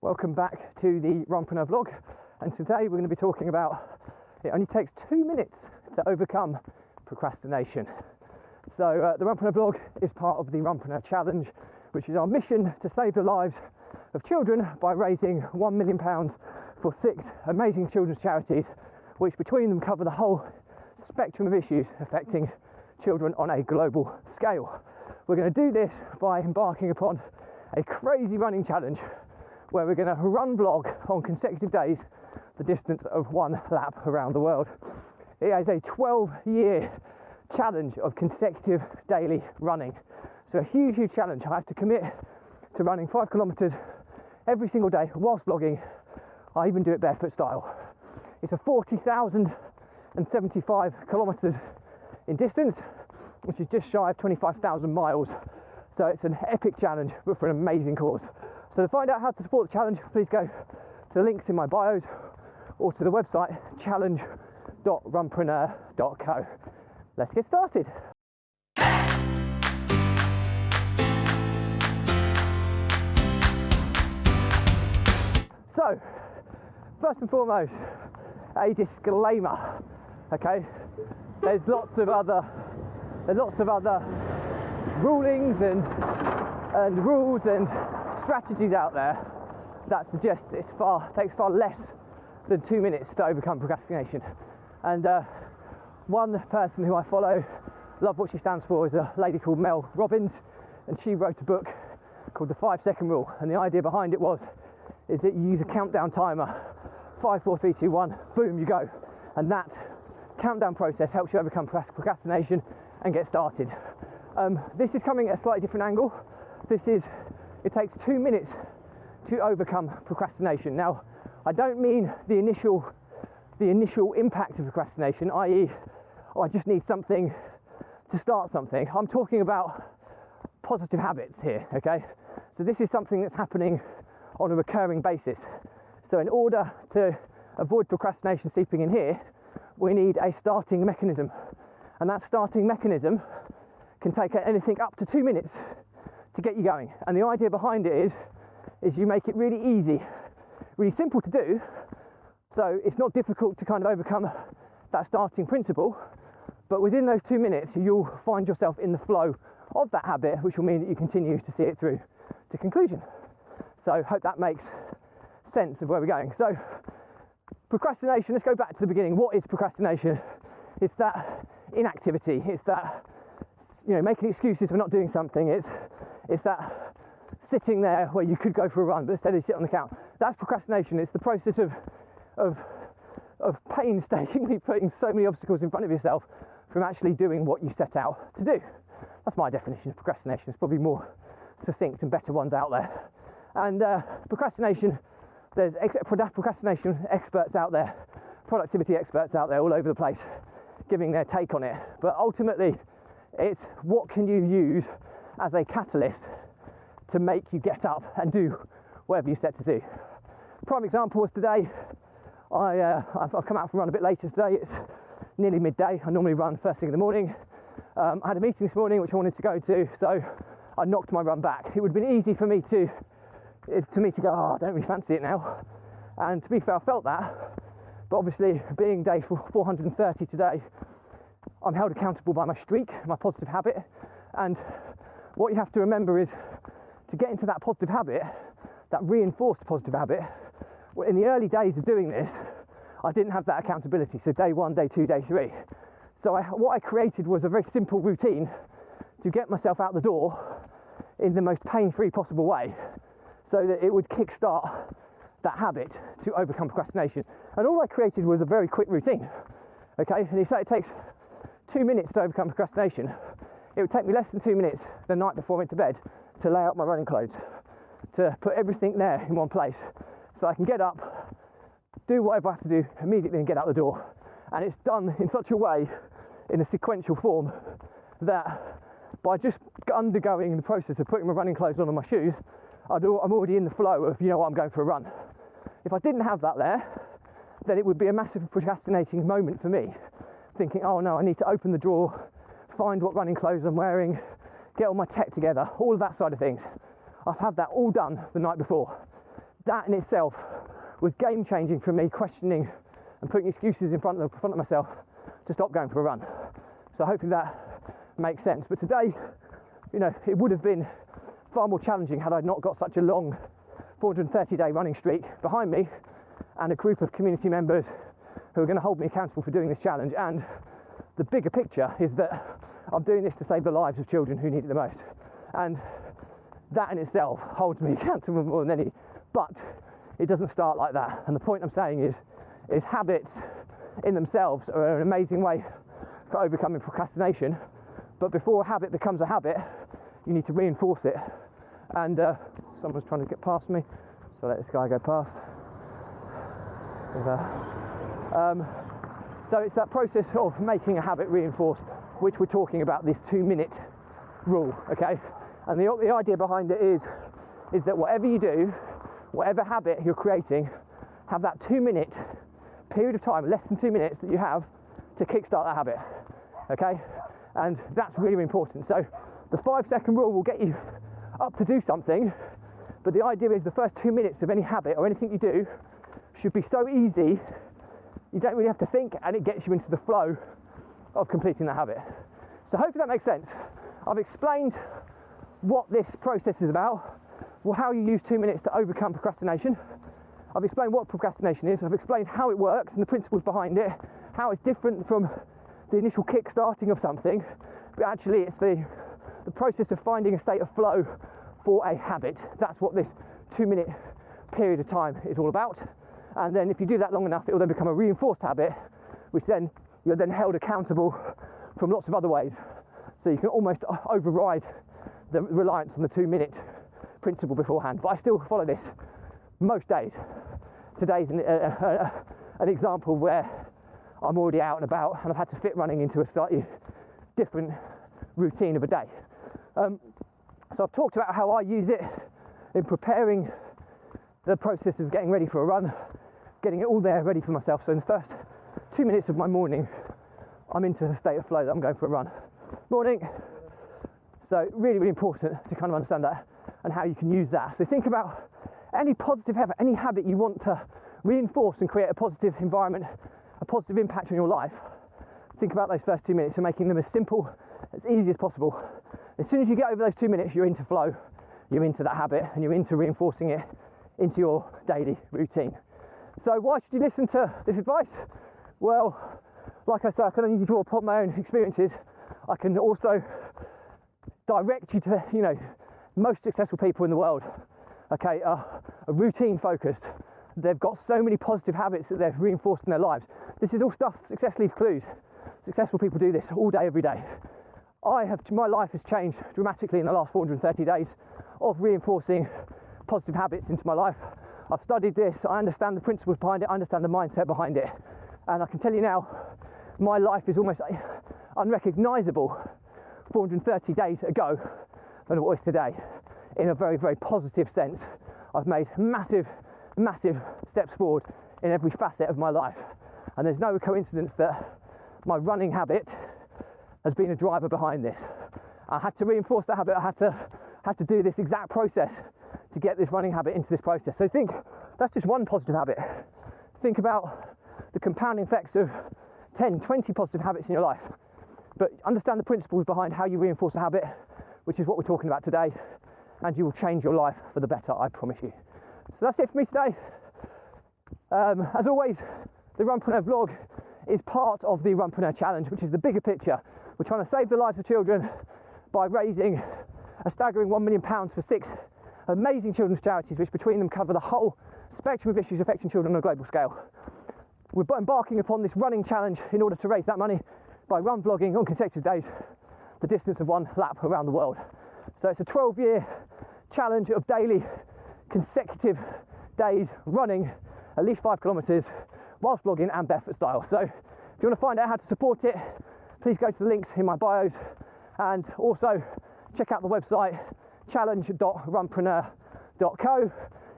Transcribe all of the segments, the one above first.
Welcome back to the Runpreneur vlog, and today we're going to be talking about it only takes 2 minutes to overcome procrastination. So the Runpreneur vlog is part of the Runpreneur challenge, which is our mission to save the lives of children by raising £1 million for 6 amazing children's charities, which between them cover the whole spectrum of issues affecting children on a global scale. We're going to do this by embarking upon a crazy running challenge where we're going to run vlog on consecutive days the distance of 1 lap around the world. It is a 12-year challenge of consecutive daily running. So a huge challenge. I have to commit to running 5 kilometres every single day whilst vlogging. I even do it barefoot style. It's a 40,075 kilometres in distance, which is just shy of 25,000 miles. So it's an epic challenge, but for an amazing cause. So to find out how to support the challenge, please go to the links in my bios or to the website challenge.runpreneur.co. Let's get started. So, first and foremost, a disclaimer, okay? There's lots of other rulings and rules and strategies out there that suggest it takes far less than 2 minutes to overcome procrastination. And one person who I follow, love what she stands for, is a lady called Mel Robbins, and she wrote a book called The 5-Second Rule. And the idea behind it is that you use a countdown timer, 5, 4, 3, 2, 1, boom, you go. And that countdown process helps you overcome procrastination and get started. This is coming at a slightly different angle. It takes 2 minutes to overcome procrastination. Now, I don't mean the initial impact of procrastination, i.e., I just need something to start something. I'm talking about positive habits here, okay? So this is something that's happening on a recurring basis. So in order to avoid procrastination seeping in here, we need a starting mechanism. And that starting mechanism can take anything up to 2 minutes to get you going. And the idea behind it is you make it really easy, really simple to do, so it's not difficult to kind of overcome that starting principle, but within those 2 minutes you'll find yourself in the flow of that habit, which will mean that you continue to see it through to conclusion. So hope that makes sense of where we're going. So procrastination, let's go back to the beginning. What is procrastination? It's that inactivity, it's that making excuses for not doing something. It's that sitting there where you could go for a run, but instead you sit on the couch. That's procrastination. It's the process of painstakingly putting so many obstacles in front of yourself from actually doing what you set out to do. That's my definition of procrastination. There's probably more succinct and better ones out there. And procrastination, there's procrastination experts out there, productivity experts out there all over the place, giving their take on it. But ultimately, it's what can you use as a catalyst to make you get up and do whatever you set to do. Prime example was today. I've come out for a run a bit later today. It's nearly midday. I normally run first thing in the morning. I had a meeting this morning which I wanted to go to, so I knocked my run back. It would have been easy for me to go, I don't really fancy it now. And to be fair, I felt that. But obviously, being day 430 today, I'm held accountable by my streak, my positive habit. And what you have to remember is to get into that positive habit, that reinforced positive habit. In the early days of doing this, I didn't have that accountability. So day 1, day 2, day 3. So what I created was a very simple routine to get myself out the door in the most pain-free possible way, so that it would kickstart that habit to overcome procrastination. And all I created was a very quick routine. Okay, and you say it takes 2 minutes to overcome procrastination. It would take me less than 2 minutes the night before I went to bed to lay out my running clothes, to put everything there in one place, so I can get up, do whatever I have to do immediately and get out the door. And it's done in such a way, in a sequential form, that by just undergoing the process of putting my running clothes on and my shoes, I'm already in the flow of, I'm going for a run. If I didn't have that there, then it would be a massive procrastinating moment for me, thinking, oh no, I need to open the drawer, find what running clothes I'm wearing, get all my tech together, all of that side of things. I've had that all done the night before. that in itself was game changing for me, questioning and putting excuses in front of myself to stop going for a run. So hopefully that makes sense. But today, you know, it would have been far more challenging had I not got such a long 430-day running streak behind me and a group of community members who are going to hold me accountable for doing this challenge. And the bigger picture is that I'm doing this to save the lives of children who need it the most. And that in itself holds me accountable more than any, but it doesn't start like that. And the point I'm saying is habits in themselves are an amazing way for overcoming procrastination. But before a habit becomes a habit, you need to reinforce it. And someone's trying to get past me, so let this guy go past. So it's that process of making a habit reinforced, which we're talking about, this 2-minute rule, okay? And the idea behind it is that whatever you do, whatever habit you're creating, have that 2-minute period of time, less than 2 minutes, that you have to kickstart that habit, okay? And that's really important. So the 5-second rule will get you up to do something, but the idea is the first 2 minutes of any habit or anything you do should be so easy you don't really have to think, and it gets you into the flow of completing that habit. So hopefully that makes sense. I've explained what this process is about, well, how you use 2 minutes to overcome procrastination. I've explained what procrastination is. I've explained how it works and the principles behind it, how it's different from the initial kick-starting of something, but actually it's the process of finding a state of flow for a habit. That's what this 2-minute period of time is all about. And then if you do that long enough, it will then become a reinforced habit, which then you're then held accountable from lots of other ways. So you can almost override the reliance on the 2-minute principle beforehand. But I still follow this most days. Today's an example where I'm already out and about and I've had to fit running into a slightly different routine of a day. So I've talked about how I use it in preparing the process of getting ready for a run, getting it all there ready for myself. So in the first 2 minutes of my morning, I'm into a state of flow that I'm going for a run. Morning. So really, really important to kind of understand that and how you can use that. So think about any positive habit, any habit you want to reinforce and create a positive environment, a positive impact on your life. Think about those first 2 minutes and making them as simple, as easy as possible. As soon as you get over those 2 minutes, you're into flow, you're into that habit, and you're into reinforcing it into your daily routine. So why should you listen to this advice? Well, like I said, I can only draw upon my own experiences. I can also direct you to, you know, most successful people in the world, okay, are routine focused. They've got so many positive habits that they've reinforced in their lives. This is all stuff success leaves clues. Successful people do this all day, every day. My life has changed dramatically in the last 430 days of reinforcing positive habits into my life. I've studied this, I understand the principles behind it, I understand the mindset behind it, and I can tell you now, my life is almost unrecognisable 430 days ago than it was today, in a very, very positive sense. I've made massive, massive steps forward in every facet of my life, and there's no coincidence that my running habit has been a driver behind this. I had to reinforce that habit, I had to do this exact process to get this running habit into this process. So think, that's just one positive habit. Think about the compounding effects of 10, 20 positive habits in your life. But understand the principles behind how you reinforce a habit, which is what we're talking about today, and you will change your life for the better, I promise you. So that's it for me today. As always, the Runpreneur vlog is part of the Runpreneur challenge, which is the bigger picture. We're trying to save the lives of children by raising a staggering £1 million for 6 amazing children's charities, which between them cover the whole spectrum of issues affecting children on a global scale. We're embarking upon this running challenge in order to raise that money by run vlogging on consecutive days, the distance of one lap around the world. So it's a 12-year challenge of daily consecutive days running at least 5 kilometres whilst vlogging and barefoot style. So if you want to find out how to support it, please go to the links in my bios, and also check out the website challenge.runpreneur.co.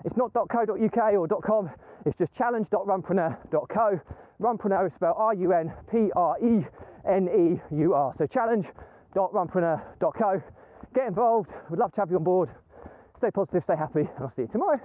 It's not .co.uk or .com, it's just challenge.runpreneur.co. Runpreneur is spelled RUNPRENEUR. So challenge.runpreneur.co. Get involved, we'd love to have you on board. Stay positive, stay happy, and I'll see you tomorrow.